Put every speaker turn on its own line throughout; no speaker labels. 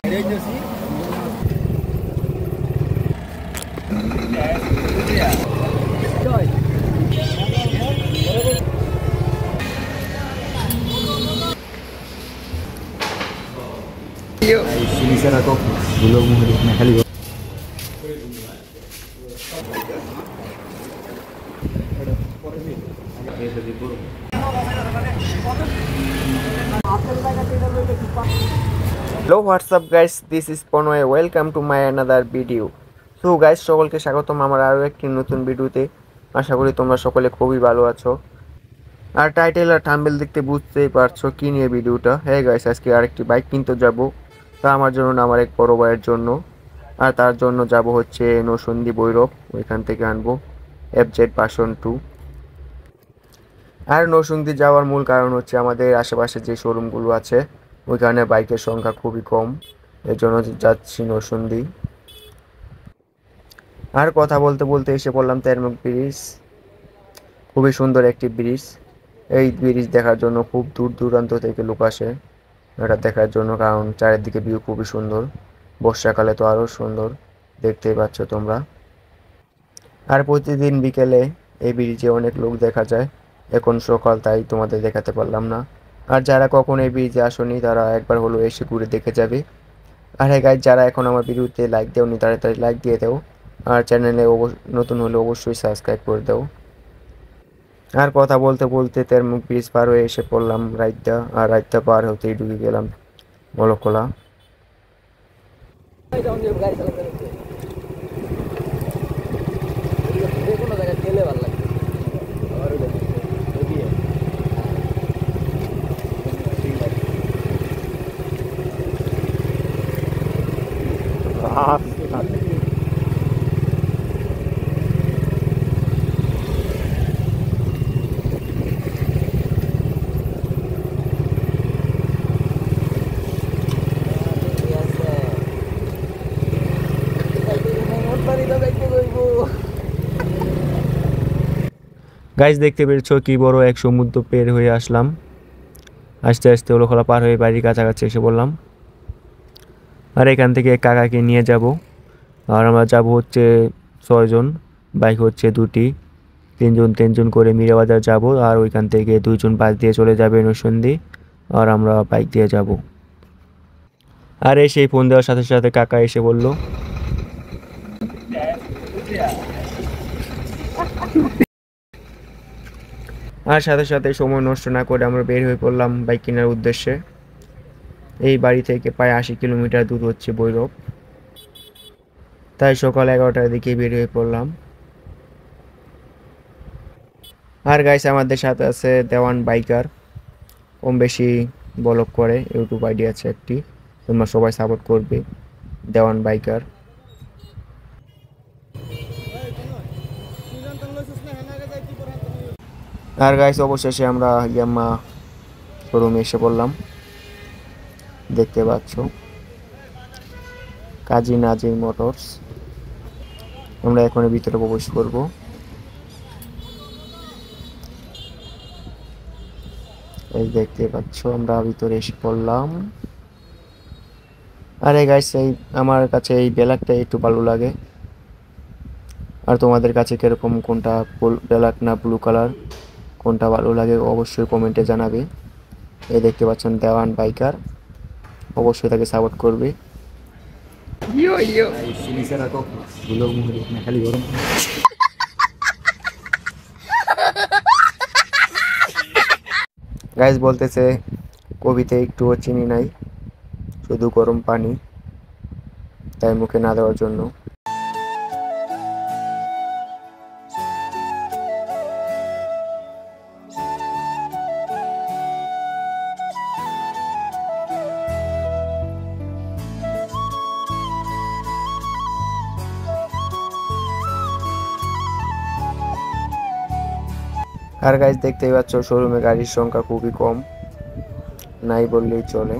Sinisera kok belum muhidnya kali.
Hello, what's up guys, this is Ponway, welcome to my another video. So guys, সকলকে স্বাগতম আমার আরো একটি নতুন ভিডিওতে। আশা করি তোমরা সকলে খুবই ভালো আছো। আর টাইটেল আর থাম্বনেল দেখতে বুঝতেই পারছো কি নিয়ে ভিডিওটা। হ্যাঁ গাইস, আজকে আরেকটি বাইক কিনতে যাব। তা আমার জন্য না, আমার এক বড় ভাইয়ের জন্য। আর তার জন্য যাব হচ্ছে নরসিংদী ভৈরব, ওইখান থেকে আনবো FZ ভার্সন 2। আর নরসিংদী যাওয়ার মূল কারণ হচ্ছে আমাদের আশেপাশে যে শোরুমগুলো আছে ওইখানে বাইকের সংখ্যা খুবই কম, এর জন্য যাচ্ছি নরসিংদী। আর কথা বলতে বলতে এসে পড়লাম তেরমুখ ব্রিজ। খুবই সুন্দর একটি ব্রিজ। এই ব্রিজ দেখার জন্য খুব দূর দূরান্ত থেকে লোক আসে এটা দেখার জন্য, কারণ চারিদিকে ভিউ খুবই সুন্দর। বর্ষাকালে তো আরও সুন্দর, দেখতেই পাচ্ছ তোমরা। আর প্রতিদিন বিকেলে এই ব্রিজে অনেক লোক দেখা যায়। এখন সকাল, তাই তোমাদের দেখাতে পারলাম না। আর যারা কখন এই ব্রিজে আসনি তারা একবার হলো এসে ঘুরে দেখে যাবে। আর হ্যাঁ গাইজ, যারা এখন আমার ভিডিওতে লাইক দেওনি তাড়াতাড়ি লাইক দিয়ে দাও। আর চ্যানেলে নতুন হলে অবশ্যই সাবস্ক্রাইব করে দাও। আর কথা বলতে বলতে তেরমুখ ব্রিজ পার হয়ে এসে পড়লাম রাইতা। আর রাইতা পার হতেই ঢুকে গেলাম বলকলা। গাইজ দেখতে পেরেছো কি বড় এক সমুদ্র পের হয়ে আসলাম। আস্তে আস্তে ওলখলা পার হয়ে বাড়ির কাছাকাছি এসে বললাম। আর এখান থেকে কাকাকে নিয়ে যাব। আর আমরা যাব হচ্ছে 6 জন, বাইক হচ্ছে 2টি, 3 জন করে মিরাবাজার যাব। আর ওইখান থেকে 2 জন বাস দিয়ে চলে যাবে নরসিংদী, আর আমরা বাইক দিয়ে যাব। আর সেই ফোন দেওয়ার সাথে সাথে কাকা এসে বলল আর সাথে সাথে সময় নষ্ট না করে আমরা বের হয়ে পড়লাম বাইক কেনার উদ্দেশ্যে। এই বাড়ি থেকে প্রায় 80 কিলোমিটার দূর হচ্ছে ভৈরব, তাই সকাল 11টার দিকে বের হয়ে পড়লাম। আর গাইস, আমাদের সাথে আছে দেওয়ান বাইকার, কম বেশি ব্লগ করে, ইউটিউব আইডি আছে একটি, তোমরা সবাই সাপোর্ট করবে দেওয়ান বাইকার। আর গাইস, অবশেষে আমরা ইয়াম্মা শোরুমে এসে পড়লাম। দেখতে পাচ্ছ কাজী নাজির মোটরস। আমরা এখন ভিতরে প্রবেশ করব। এই দেখতে পাচ্ছ আমরা ভিতরে এসে পড়লাম। আরে গাইস, এই আমার কাছে এই ব্ল্যাকটা একটু ভালো লাগে। আর তোমাদের কাছে কিরকম, কোনটা ব্ল্যাক না ব্লু কালার, কোনটা ভালো লাগে অবশ্যই কমেন্টে জানাবে। এই দেখতে পাচ্ছেন দেওয়ান বাইকার, অবশ্যই তাকে সাপোর্ট করবে।
Sinisera kok belum muhidnya kali orang.
Guys বলতেছে কবিতে একটুও চিনি নাই, শুধু গরম পানি, তাই মুখে না দেওয়ার জন্য। আর গাইস দেখতেই পাচ্ছ শোরুমে গাড়ির সংখ্যা খুবই কম, নাই বললেই চলে।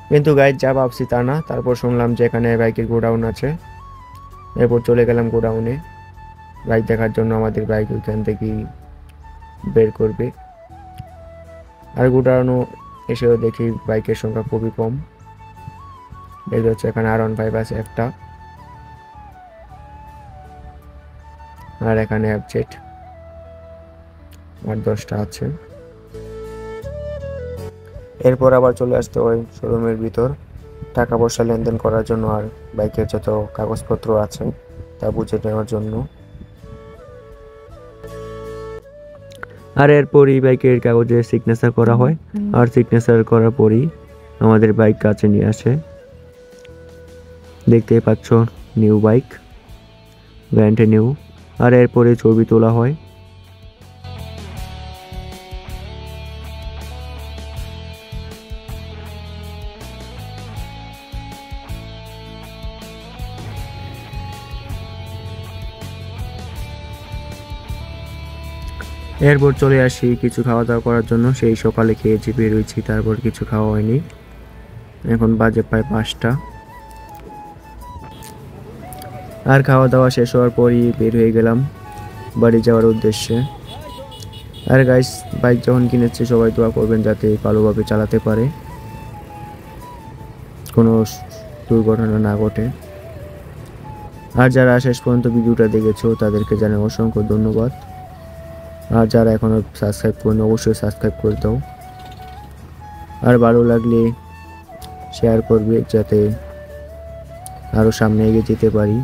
কিন্তু গাইস যা ভাবছি তা না। তারপর শুনলাম যে এখানে বাইকের গোডাউন আছে, এরপর চলে গেলাম গোডাউনে বাইক দেখার জন্য। আমাদের বাইক ওইখান থেকেই বের করবে। আর গোডাউনও এসেও দেখি বাইকের সংখ্যা খুবই কম। দেখতে হচ্ছে এখানে R15 আছে একটা, আর এখানে অ্যাপজেট আর 10টা আছে। এরপর আবার চলে আসতে হয় শোরুমের ভিতর টাকা পয়সা লেনদেন করার জন্য আর বাইকের যত কাগজপত্র আছে তা বুঝে নেওয়ার জন্য। আর এরপরই বাইকের কাগজে সিগনেচার করা হয়, আর সিগনেচার করার পরই আমাদের বাইক কাছে নিয়ে আসে। দেখতেই পাচ্ছ নিউ বাইক, ব্র্যান্ড নিউ। আর এরপরে ছবি তোলা হয়। এরপর চলে আসি কিছু খাওয়া দাওয়া করার জন্য। সেই সকালে খেয়েছি, বেরোইছি, তারপর কিছু খাওয়া হয়নি। এখন বাজে প্রায় 5টা। আর খাওয়া দাওয়া শেষ হওয়ার পরই বের হয়ে গেলাম বাড়ি যাওয়ার উদ্দেশ্যে। আর গাইস, বাইক যখন কিনেছে সবাই দোয়া করবেন যাতে ভালোভাবে চালাতে পারে, কোনো দুর্ঘটনা না ঘটে। আর যারা শেষ পর্যন্ত ভিডিওটা দেখেছো তাদেরকে জানাই অসংখ্য ধন্যবাদ। আর যারা এখনো সাবস্ক্রাইব করেন অবশ্যই সাবস্ক্রাইব করে দাও। আর ভালো লাগলে শেয়ার করবে যাতে আরও সামনে এগিয়ে যেতে পারি।